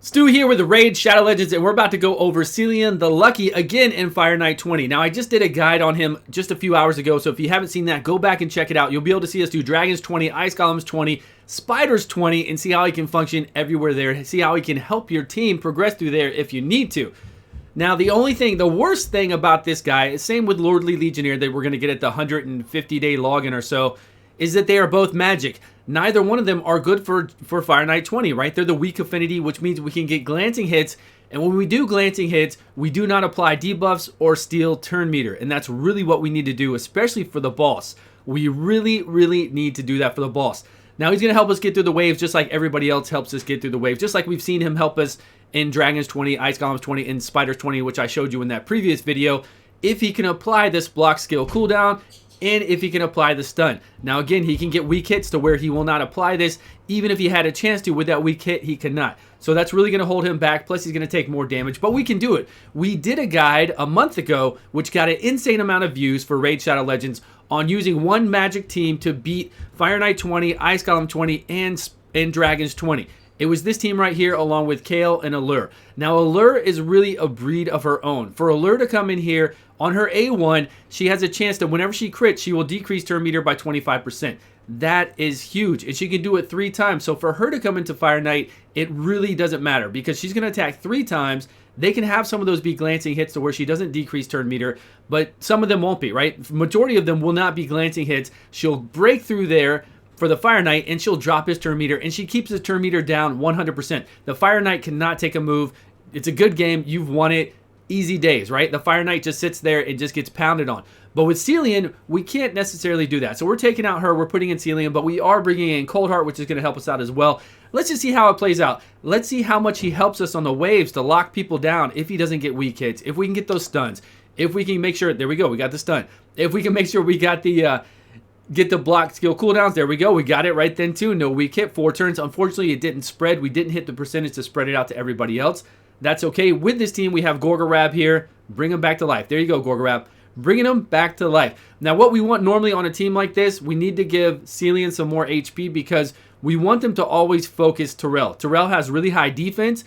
Stu here with the Raid Shadow Legends, and we're about to go over Cillian the Lucky again in Fire Knight 20. Now, I just did a guide on him just a few hours ago, so if you haven't seen that, go back and check it out. You'll be able to see us do Dragons 20, Ice Golems 20, Spiders 20, and see how he can function everywhere there. See how he can help your team progress through there if you need to. Now, the worst thing about this guy, same with Lordly Legionnaire that we're going to get at the 150-day login or so, is that they are both magic. Neither one of them are good for Fire Knight 20, right? They're the weak affinity, which means we can get glancing hits. And when we do glancing hits, we do not apply debuffs or steal turn meter. And that's really what we need to do, especially for the boss. We really, really need to do that for the boss. Now, he's going to help us get through the waves just like everybody else helps us get through the waves. Just like we've seen him help us in Dragons 20, Ice Golems 20, and Spiders 20, which I showed you in that previous video. If he can apply this block skill cooldown, and if he can apply the stun. Now again, he can get weak hits to where he will not apply this. Even if he had a chance to with that weak hit, he cannot. So that's really going to hold him back, plus he's going to take more damage, but we can do it. We did a guide a month ago, which got an insane amount of views for Raid Shadow Legends on using one magic team to beat Fire Knight 20, Ice Golem 20, and Dragons 20. It was this team right here along with Kale and Allure. Now Allure is really a breed of her own. For Allure to come in here on her A1, she has a chance that whenever she crits, she will decrease turn meter by 25%. That is huge, and she can do it 3 times. So for her to come into Fire Knight, it really doesn't matter because she's going to attack 3 times. They can have some of those be glancing hits to where she doesn't decrease turn meter, but some of them won't be, right? Majority of them will not be glancing hits. She'll break through there for the Fire Knight, and she'll drop his turn meter, and she keeps his turn meter down 100%. The Fire Knight cannot take a move. It's a good game. You've won it. Easy days, right? The Fire Knight just sits there and just gets pounded on. But with Cillian, we can't necessarily do that. So we're taking out her, we're putting in Cillian, but we are bringing in Coldheart, which is going to help us out as well. Let's just see how it plays out. Let's see how much he helps us on the waves to lock people down if he doesn't get weak hits, if we can get those stuns, if we can make sure, there we go, we got the stun. If we can make sure we got the, get the block skill cooldowns, there we go, we got it right then too. No weak hit, 4 turns. Unfortunately, it didn't spread. We didn't hit the percentage to spread it out to everybody else. That's okay. With this team, we have Gorgorab here. Bring him back to life. There you go, Gorgorab. Bringing him back to life. Now, what we want normally on a team like this, we need to give Cillian some more HP because we want them to always focus Terrell. Terrell has really high defense.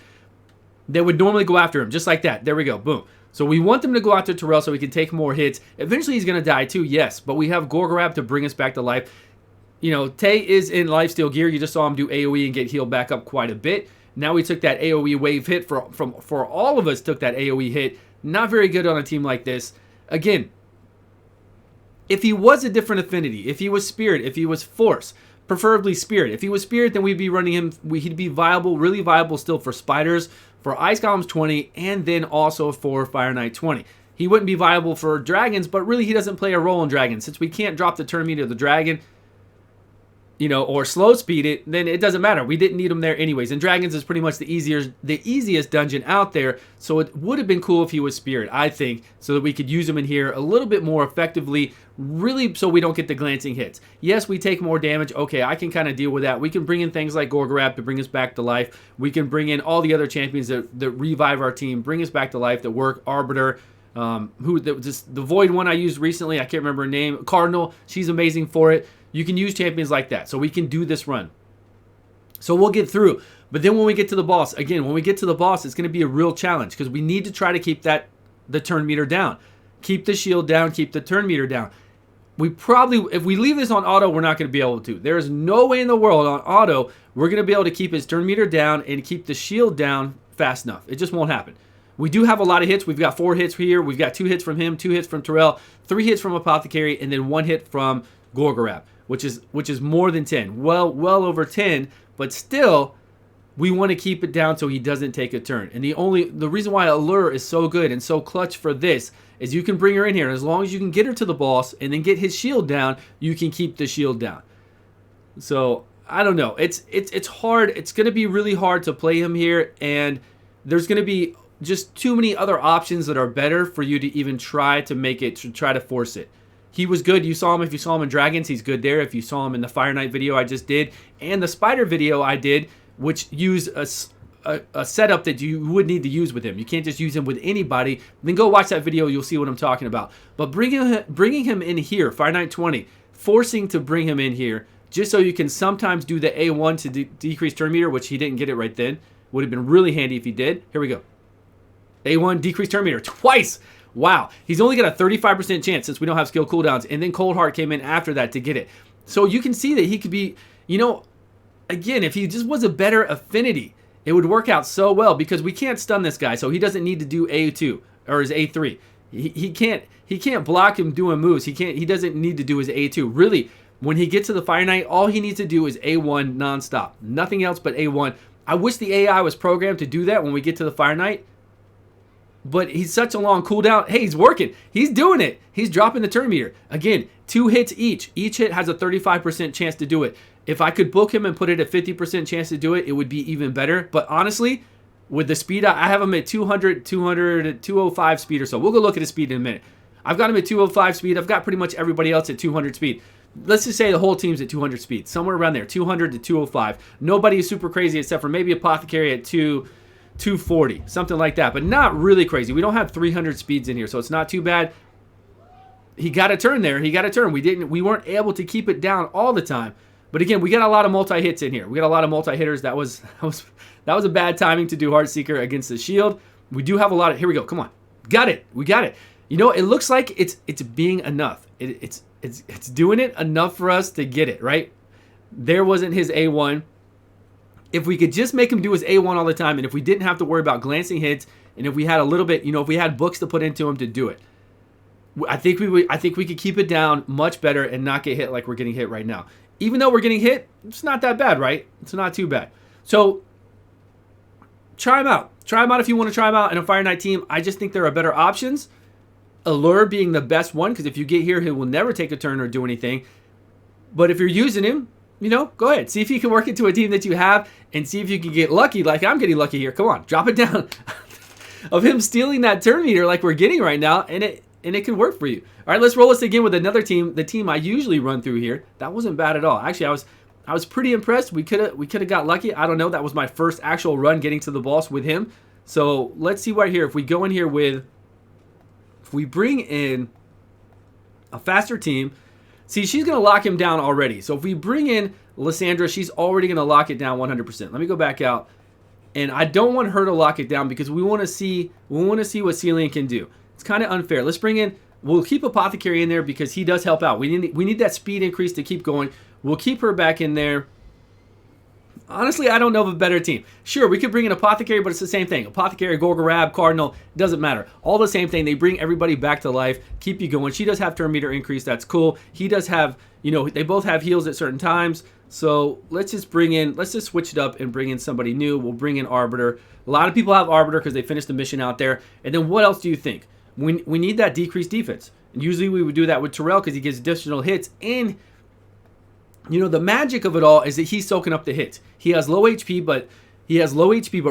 They would normally go after him, just like that. There we go. Boom. So we want them to go after Terrell so he can take more hits. Eventually, he's going to die too, yes. But we have Gorgorab to bring us back to life. You know, Tay is in lifesteal gear. You just saw him do AoE and get healed back up quite a bit. Now we took that AoE wave hit for all of us took that AoE hit. Not very good on a team like this. Again, if he was a different affinity, if he was Spirit, if he was Force, preferably Spirit. If he was Spirit, then we'd be running him. He'd be viable, really viable still for Spiders, for Ice Golems 20, and then also for Fire Knight 20. He wouldn't be viable for Dragons, but really he doesn't play a role in Dragons. Since we can't drop the turn meter of the Dragon, you know, or slow speed it, then it doesn't matter. We didn't need them there anyways. And Dragons is pretty much the easiest dungeon out there. So it would have been cool if he was Spirit, I think, so that we could use him in here a little bit more effectively, really so we don't get the glancing hits. Yes, we take more damage. Okay, I can kind of deal with that. We can bring in things like Gorgorab to bring us back to life. We can bring in all the other champions that revive our team, bring us back to life, that work. Arbiter, the Void one I used recently, I can't remember her name. Cardinal, she's amazing for it. You can use champions like that, so we can do this run. So we'll get through. But then when we get to the boss, again, when we get to the boss, it's going to be a real challenge because we need to try to keep the turn meter down. Keep the shield down, keep the turn meter down. We probably, if we leave this on auto, we're not going to be able to. There is no way in the world on auto we're going to be able to keep his turn meter down and keep the shield down fast enough. It just won't happen. We do have a lot of hits. We've got 4 hits here. We've got 2 hits from him, 2 hits from Terrell, 3 hits from Apothecary, and then 1 hit from Gorgorab, which is more than 10. Well over 10, but still we want to keep it down so he doesn't take a turn. And the reason why Allure is so good and so clutch for this is you can bring her in here, and as long as you can get her to the boss and then get his shield down, you can keep the shield down. So I don't know. It's hard. It's going to be really hard to play him here, and there's going to be just too many other options that are better for you to even try to make it, to try to force it. He was good. You saw him. If you saw him in Dragons, he's good there. If you saw him in the Fire Knight video I just did and the Spider video I did, which used a setup that you would need to use with him. You can't just use him with anybody. Then go watch that video. You'll see what I'm talking about. But bringing him in here, Fire Knight 20, forcing to bring him in here just so you can sometimes do the A1 to decrease turn meter, which he didn't get it right then. Would have been really handy if he did. Here we go. A1, decreased turn meter twice. Wow. He's only got a 35% chance since we don't have skill cooldowns. And then Cold Heart came in after that to get it. So you can see that he could be, you know, again, if he just was a better affinity, it would work out so well because we can't stun this guy. So he doesn't need to do A2 or his A3. He can't block him doing moves. He doesn't need to do his A2. Really, when he gets to the Fire Knight, all he needs to do is A1 nonstop. Nothing else but A1. I wish the AI was programmed to do that when we get to the Fire Knight. But he's such a long cooldown. Hey, he's working. He's doing it. He's dropping the turn meter. Again, 2 hits each. Each hit has a 35% chance to do it. If I could book him and put it at 50% chance to do it, it would be even better. But honestly, with the speed, I have him at 200, 205 speed or so. We'll go look at his speed in a minute. I've got him at 205 speed. I've got pretty much everybody else at 200 speed. Let's just say the whole team's at 200 speed. Somewhere around there, 200 to 205. Nobody is super crazy except for maybe Apothecary at 240, something like that, but not really crazy. We don't have 300 speeds in here, so it's not too bad. He got a turn there. He got a turn. We weren't able to keep it down all the time. But again, we got a lot of multi-hits in here. We got a lot of multi-hitters. That was a bad timing to do Heartseeker against the shield. We do have a lot of, here we go. Come on. Got it. We got it. You know, it looks like it's being enough. It's doing it enough for us to get it, right? There wasn't his A1. If we could just make him do his A1 all the time, and if we didn't have to worry about glancing hits, and if we had a little bit, you know, if we had books to put into him to do it, I think we could keep it down much better and not get hit like we're getting hit right now. Even though we're getting hit, it's not that bad, right? It's not too bad. So try him out. Try him out if you want to try him out in a Fire Knight team. I just think there are better options. Allure being the best one, because if you get here, he will never take a turn or do anything. But if you're using him, you know, go ahead. See if you can work into a team that you have and see if you can get lucky like I'm getting lucky here. Come on, drop it down. Of him stealing that turn meter like we're getting right now, and it can work for you. All right, let's roll this again with another team, the team I usually run through here. That wasn't bad at all. Actually, I was pretty impressed. We could have got lucky. I don't know. That was my first actual run getting to the boss with him. So let's see right here. If we go in here with, if we bring in a faster team, see, she's going to lock him down already. So if we bring in Lysandra, she's already going to lock it down 100%. Let me go back out. And I don't want her to lock it down because we want to see what Cillian can do. It's kind of unfair. Let's bring in, we'll keep Apothecary in there because he does help out. We need that speed increase to keep going. We'll keep her back in there. Honestly, I don't know of a better team. Sure, we could bring in Apothecary, but it's the same thing. Apothecary, Gorgorab, Cardinal, doesn't matter. All the same thing. They bring everybody back to life, keep you going. She does have turn meter increase. That's cool. He does have, you know, they both have heals at certain times. So let's just switch it up and bring in somebody new. We'll bring in Arbiter. A lot of people have Arbiter because they finished the mission out there. And then what else do you think? We need that decreased defense. And usually we would do that with Terrell because he gets additional hits. And, you know, the magic of it all is that he's soaking up the hits. He has low HP, but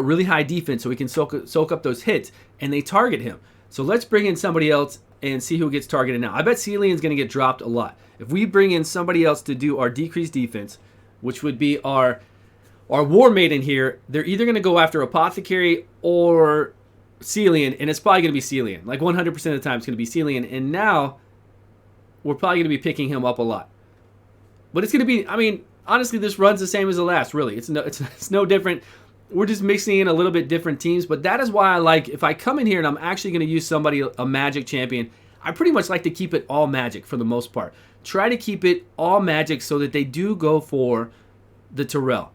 really high defense, so he can soak up those hits, and they target him. So let's bring in somebody else and see who gets targeted now. I bet Cillian's going to get dropped a lot. If we bring in somebody else to do our decreased defense, which would be our War Maiden here, they're either going to go after Apothecary or Cillian, and it's probably going to be Cillian. Like 100% of the time it's going to be Cillian, and now we're probably going to be picking him up a lot. But it's going to be, I mean, honestly, this run's the same as the last, really. It's no different. We're just mixing in a little bit different teams, but that is why I like, if I come in here and I'm actually going to use somebody, a magic champion, I pretty much like to keep it all magic for the most part. Try to keep it all magic so that they do go for the Terrell.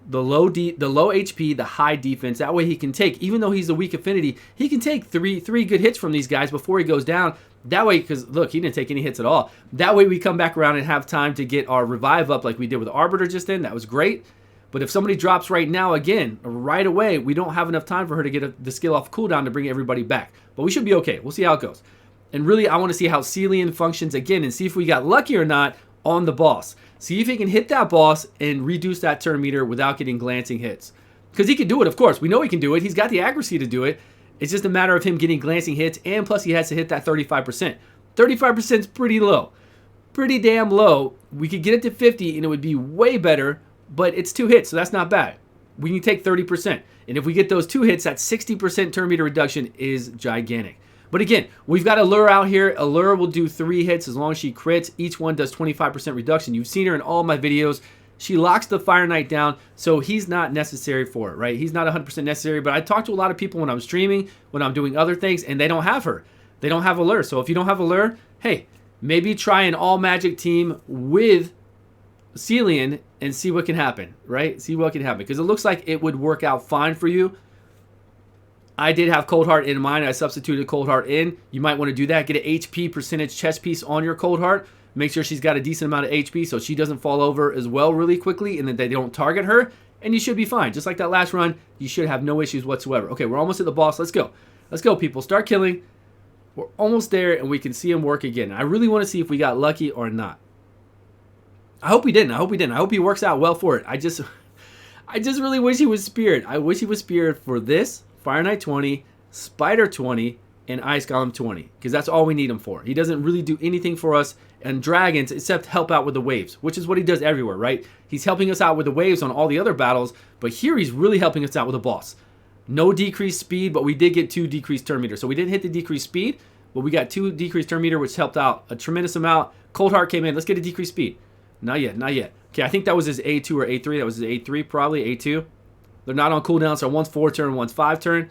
The low HP, the high defense. That way he can take, even though he's a weak affinity, he can take three good hits from these guys before he goes down. That way, because look, he didn't take any hits at all. That way we come back around and have time to get our revive up like we did with Arbiter just then. That was great. But if somebody drops right now again, right away, we don't have enough time for her to get the skill off cooldown to bring everybody back. But we should be okay. We'll see how it goes. And really, I want to see how Cillian functions again and see if we got lucky or not on the boss. See if he can hit that boss and reduce that turn meter without getting glancing hits. Because he can do it, of course. We know he can do it. He's got the accuracy to do it. It's just a matter of him getting glancing hits, and plus he has to hit that 35%. 35% is pretty low. Pretty damn low. We could get it to 50 and it would be way better, but it's 2 hits, so that's not bad. We can take 30%. And if we get those 2 hits, that 60% turn meter reduction is gigantic. But again, we've got Allure out here. Allure will do 3 hits as long as she crits. Each one does 25% reduction. You've seen her in all my videos. She locks the Fire Knight down, so he's not necessary for it, right? He's not 100% necessary, but I talk to a lot of people when I'm streaming, when I'm doing other things, and they don't have her. They don't have Allure. So if you don't have Allure, hey, maybe try an all-magic team with Cillian and see what can happen, right? See what can happen, because it looks like it would work out fine for you. I did have Cold Heart in mind. I substituted Cold Heart in. You might want to do that. Get an HP percentage chest piece on your Cold Heart. Make sure she's got a decent amount of HP so she doesn't fall over as well really quickly and that they don't target her. And you should be fine. Just like that last run, you should have no issues whatsoever. Okay, we're almost at the boss. Let's go. Let's go, people. Start killing. We're almost there, and we can see him work again. I really want to see if we got lucky or not. I hope we didn't. I hope we didn't. I hope he works out well for it. I just really wish he was Speared. I wish he was Speared for this, Fire Knight 20, Spider 20, and Ice Golem 20. Because that's all we need him for. He doesn't really do anything for us and Dragons except help out with the waves, which is what he does everywhere, right? He's helping us out with the waves on all the other battles, but here he's really helping us out with the boss. No decreased speed, but we did get 2 decreased turn meter. So we didn't hit the decreased speed, but we got 2 decreased turn meter, which helped out a tremendous amount. Cold Heart came in. Let's get a decreased speed. Not yet, not yet. Okay, I think that was his A2 or A3. That was his A3, probably A2. They're not on cooldown, so one's 4 turn, one's 5 turn.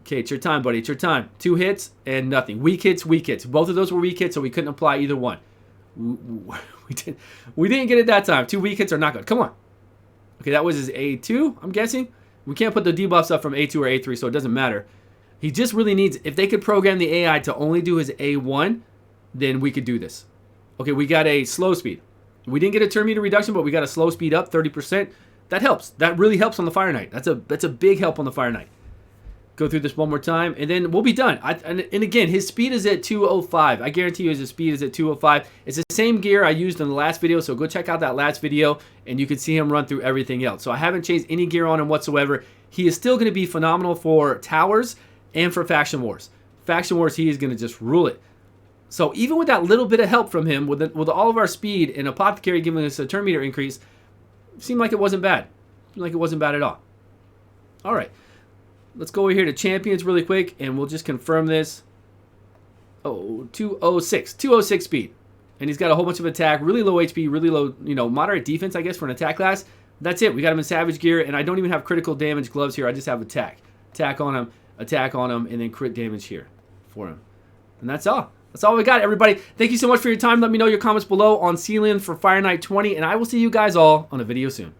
Okay, it's your time, buddy. It's your time. 2 hits and nothing. Weak hits, weak hits. Both of those were weak hits, so we couldn't apply either one. We didn't get it that time. 2 weak hits are not good. Come on. Okay, that was his A2, I'm guessing. We can't put the debuffs up from A2 or A3, so it doesn't matter. He just really needs, if they could program the AI to only do his A1, then we could do this. Okay, we got a slow speed. We didn't get a turn meter reduction, but we got a slow speed up 30%. That helps. That really helps on the Fire Knight. That's a big help on the Fire Knight. Go through this one more time, and then we'll be done. And again, his speed is at 205. I guarantee you his speed is at 205. It's the same gear I used in the last video, so go check out that last video, and you can see him run through everything else. So I haven't changed any gear on him whatsoever. He is still going to be phenomenal for towers and for Faction Wars. Faction Wars, he is going to just rule it. So even with that little bit of help from him, with all of our speed and Apothecary giving us a turn meter increase, it seemed like it wasn't bad. Seemed like it wasn't bad at all. All right. Let's go over here to champions really quick, and we'll just confirm this. Oh, 206. 206 speed. And he's got a whole bunch of attack, really low HP, really low, moderate defense, I guess, for an attack class. That's it. We got him in Savage gear, and I don't even have critical damage gloves here. I just have attack. Attack on him, and then crit damage here for him. And that's all. That's all we got, everybody. Thank you so much for your time. Let me know your comments below on Cillian for Fire Knight 20, and I will see you guys all on a video soon.